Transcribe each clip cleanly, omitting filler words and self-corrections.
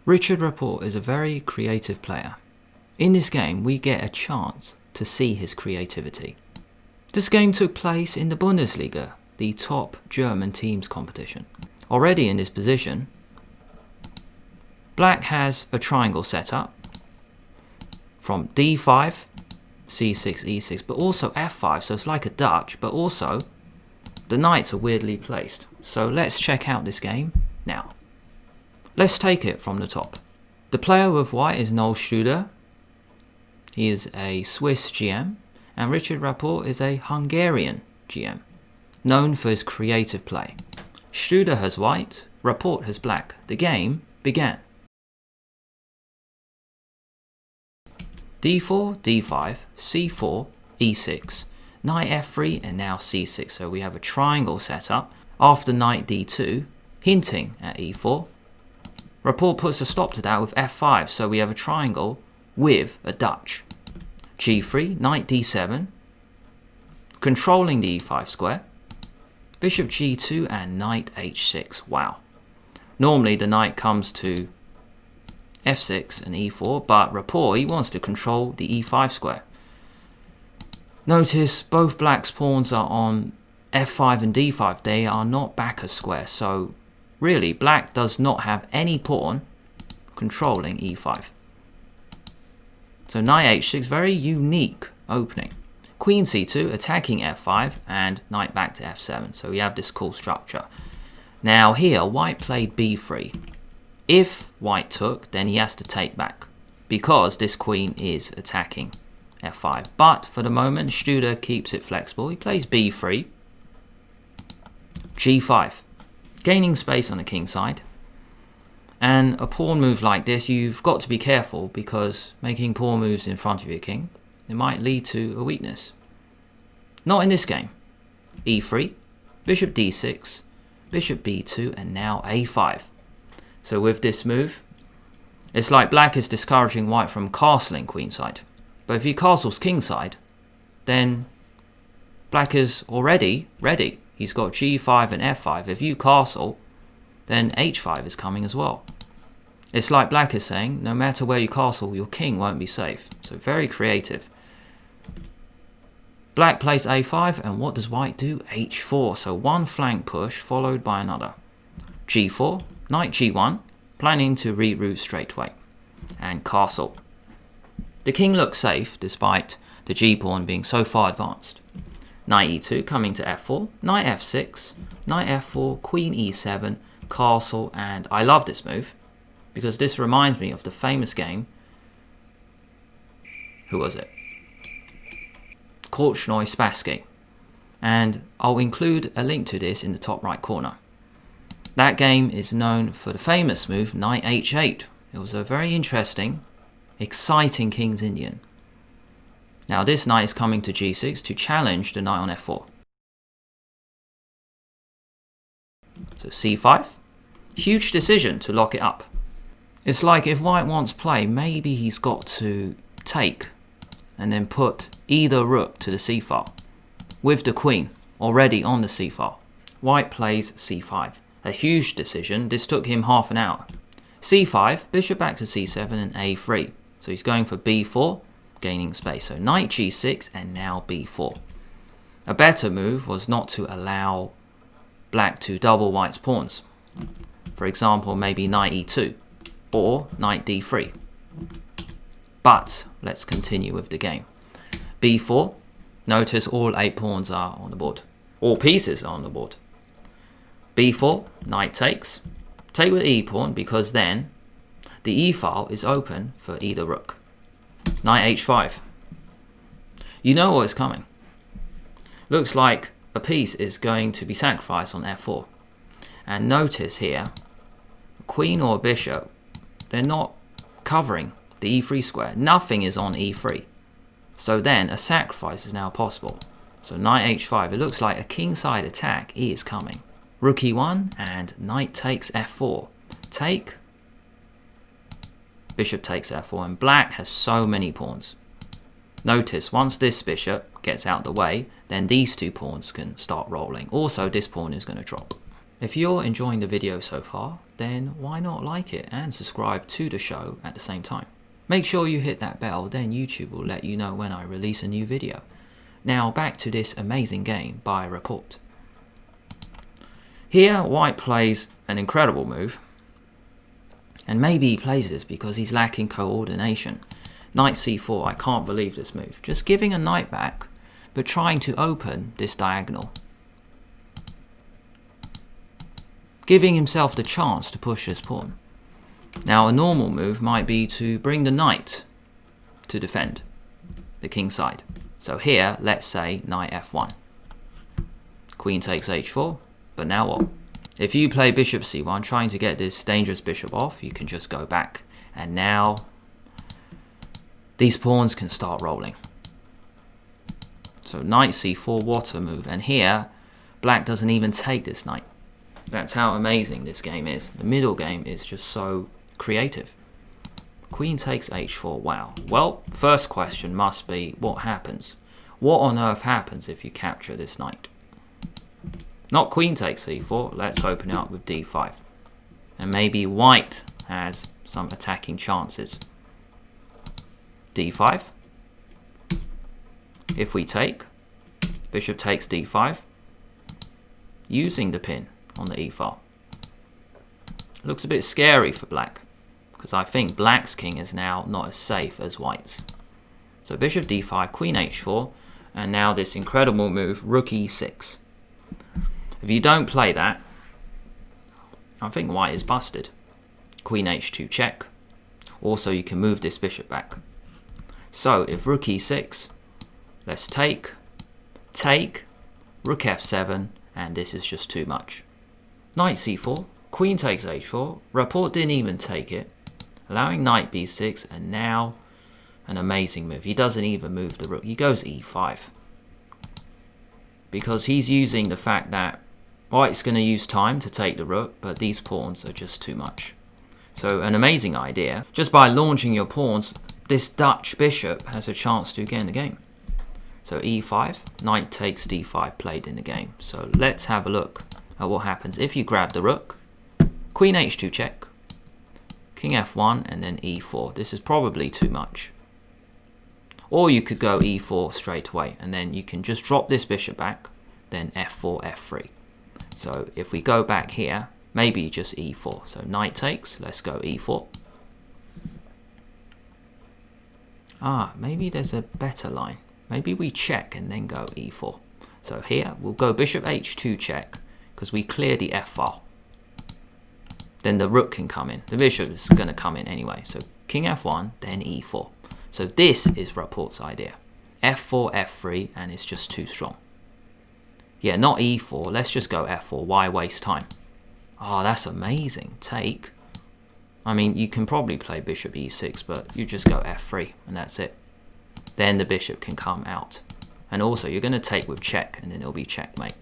Richard Rapport is a very creative player. In this game, we get a chance to see his creativity. This game took place in the Bundesliga, the top German teams competition. Already in this position, Black has a triangle set up from d5, c6, e6, but also f5, so it's like a Dutch, but also the knights are weirdly placed. So let's check out this game now. Let's take it from the top. The player with white is Noel Studer. He is a Swiss GM, and Richard Rapport is a Hungarian GM, known for his creative play. Studer has white, Rapport has black. The game began. d4, d5, c4, e6, knight f3, and now c6. So we have a triangle set up after knight d2, hinting at e4. Rapport puts a stop to that with f5, so we have a triangle with a Dutch. g3, knight d7, controlling the e5 square. Bishop g2 and knight h6. Wow. Normally the knight comes to f6 and e4, but Rapport, he wants to control the e5 square. Notice both black's pawns are on f5 and d5. They are not back a square, so really black does not have any pawn controlling e5. So knight h6, very unique opening. Queen c2 attacking f5 and knight back to f7. So we have this cool structure. Now here white played b3. If white took, then he has to take back because this queen is attacking f5. But for the moment, Studer keeps it flexible. He plays b3, g5, gaining space on the king side. And a pawn move like this, you've got to be careful because making pawn moves in front of your king, it might lead to a weakness. Not in this game. e3, bishop d6, bishop b2, and now a5. So with this move, it's like black is discouraging white from castling queenside. But if he castles kingside, then black is already ready. He's got g5 and f5. If you castle, then h5 is coming as well. It's like black is saying, no matter where you castle, your king won't be safe. So very creative. Black plays a5, and what does white do? h4. So one flank push followed by another. g4, knight g1, planning to reroute straight away, and castle. The king looks safe despite the g-pawn being so far advanced. Knight e2 coming to f4, knight f6, knight f4, queen e7, castle, and I love this move because this reminds me of the famous game. Who was it? Korchnoi Spassky. And I'll include a link to this in the top right corner. That game is known for the famous move knight h8. It was a very interesting, exciting King's Indian. Now this knight is coming to g6 to challenge the knight on f4. So c5, huge decision to lock it up. It's like if white wants play, maybe he's got to take and then put either rook to the c file with the queen already on the c file. White plays c5. A huge decision. This took him half an hour. c5, bishop back to c7 and a3. So he's going for b4, gaining space. So knight g6 and now b4. A better move was not to allow black to double white's pawns. For example, maybe knight e2 or knight d3. But let's continue with the game. b4. Notice all 8 pawns are on the board. All pieces are on the board. b4, knight takes. Take with e pawn because then the e file is open for either rook. Knight h5. You know what is coming. Looks like a piece is going to be sacrificed on f4. And notice here, a queen or a bishop, they're not covering the e3 square. Nothing is on e3. So then a sacrifice is now possible. So knight h5, it looks like a kingside attack is coming. Rook e1 and knight takes f4. Take. Bishop takes f4, and black has so many pawns. Notice once this bishop gets out the way, then these 2 pawns can start rolling. Also this pawn is going to drop. If you're enjoying the video so far, then why not like it and subscribe to the show at the same time. Make sure you hit that bell, then YouTube will let you know when I release a new video. Now back to this amazing game by Rapport. Here White plays an incredible move, and maybe he plays this because he's lacking coordination. Knight c4, I can't believe this move. Just giving a knight back, but trying to open this diagonal. Giving himself the chance to push his pawn. Now a normal move might be to bring the knight to defend the king side. So here, let's say knight f1. Queen takes h4, but now what? If you play bishop c1, trying to get this dangerous bishop off, you can just go back. And now, these pawns can start rolling. So knight c4, what a move. And here, black doesn't even take this knight. That's how amazing this game is. The middle game is just so creative. Queen takes h4, wow. Well, first question must be, what happens? What on earth happens if you capture this knight? Not queen takes c4, let's open it up with d5. And maybe white has some attacking chances. d5. If we take, bishop takes d5, using the pin on the e-file. Looks a bit scary for black, because I think black's king is now not as safe as white's. So bishop d5, queen h4, and now this incredible move, rook e6. If you don't play that, I think white is busted. Queen h2 check. Also, you can move this bishop back. So if rook e6, let's take, rook f7, and this is just too much. Knight c4, queen takes h4, Rapport didn't even take it, allowing knight b6, and now an amazing move. He doesn't even move the rook, he goes e5. Because he's using the fact that white's going to use time to take the rook, but these pawns are just too much. So an amazing idea. Just by launching your pawns, this Dutch bishop has a chance to gain the game. So e5, knight takes d5 played in the game. So let's have a look at what happens if you grab the rook. Queen h2 check, king f1, and then e4. This is probably too much. Or you could go e4 straight away, and then you can just drop this bishop back, then f4, f3. So if we go back here, maybe just e4. So knight takes, let's go e4. Maybe there's a better line. Maybe we check and then go e4. So here, we'll go bishop h2 check, because we clear the f file. Then the rook can come in. The bishop is going to come in anyway. So king f1, then e4. So this is Rapport's idea. f4, f3, and it's just too strong. Yeah, not e4. Let's just go f4. Why waste time? Oh, that's amazing. Take. I mean, you can probably play bishop e6, but you just go f3, and that's it. Then the bishop can come out. And also, you're going to take with check, and then it'll be checkmate.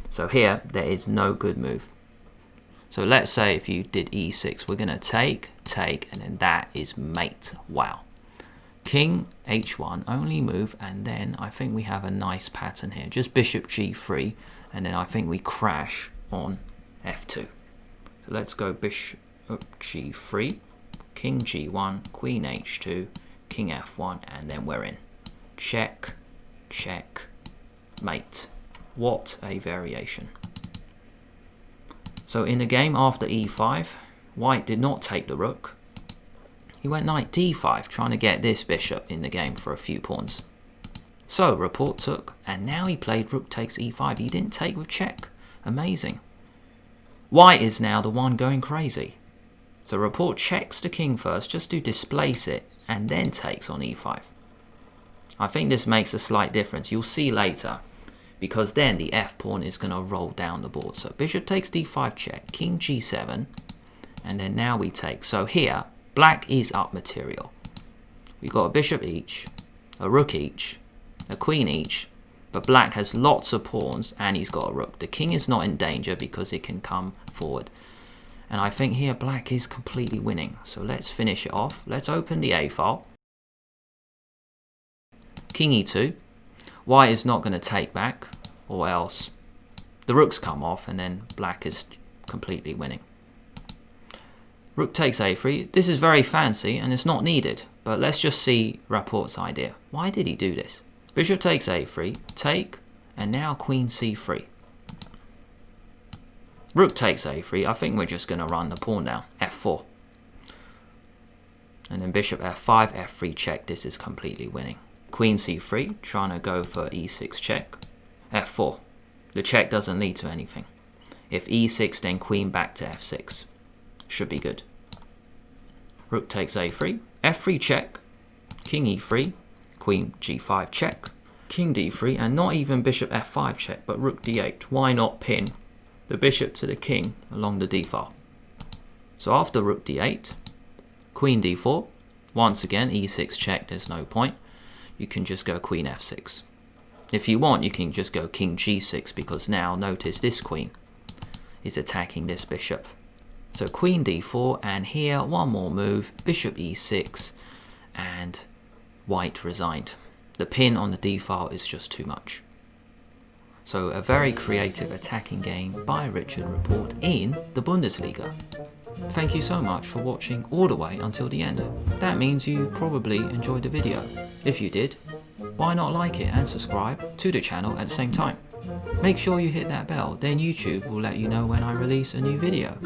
So here, there is no good move. So let's say if you did e6, we're going to take, and then that is mate. Wow. King h1, only move, and then I think we have a nice pattern here. Just bishop g3, and then I think we crash on f2. So let's go bishop g3, king g1, queen h2, king f1, and then we're in. Check, check, mate. What a variation. So in the game after e5, white did not take the rook. He went knight d5, trying to get this bishop in the game for a few pawns. So Rapport took, and now he played rook takes e5. He didn't take with check. Amazing. White is now the one going crazy. So Rapport checks the king first, just to displace it, and then takes on e5. I think this makes a slight difference. You'll see later, because then the f pawn is going to roll down the board. So bishop takes d5 check, king g7, and then now we take. So here, black is up material. We've got a bishop each, a rook each, a queen each, but black has lots of pawns and he's got a rook. The king is not in danger because it can come forward. And I think here black is completely winning. So let's finish it off. Let's open the A file. King e2. White is not going to take back, or else the rooks come off and then black is completely winning. Rook takes a3. This is very fancy and it's not needed, but let's just see Rapport's idea. Why did he do this? Bishop takes a3, take, and now queen c3. Rook takes a3. I think we're just going to run the pawn down, f4. And then bishop f5, f3 check. This is completely winning. Queen c3, trying to go for e6 check. f4. The check doesn't lead to anything. If e6, then queen back to f6. Should be good. Rook takes a3, f3 check, king e3, queen g5 check, king d3, and not even bishop f5 check, but rook d8. Why not pin the bishop to the king along the d file? So after rook d8, queen d4, once again e6 check, there's no point. You can just go queen f6. If you want, you can just go king g6, because now notice this queen is attacking this bishop. So queen d4, and here one more move, bishop e6, and white resigned. The pin on the d file is just too much. So a very creative attacking game by Richard Rapport in the Bundesliga. Thank you so much for watching all the way until the end. That means you probably enjoyed the video. If you did, why not like it and subscribe to the channel at the same time? Make sure you hit that bell, then YouTube will let you know when I release a new video.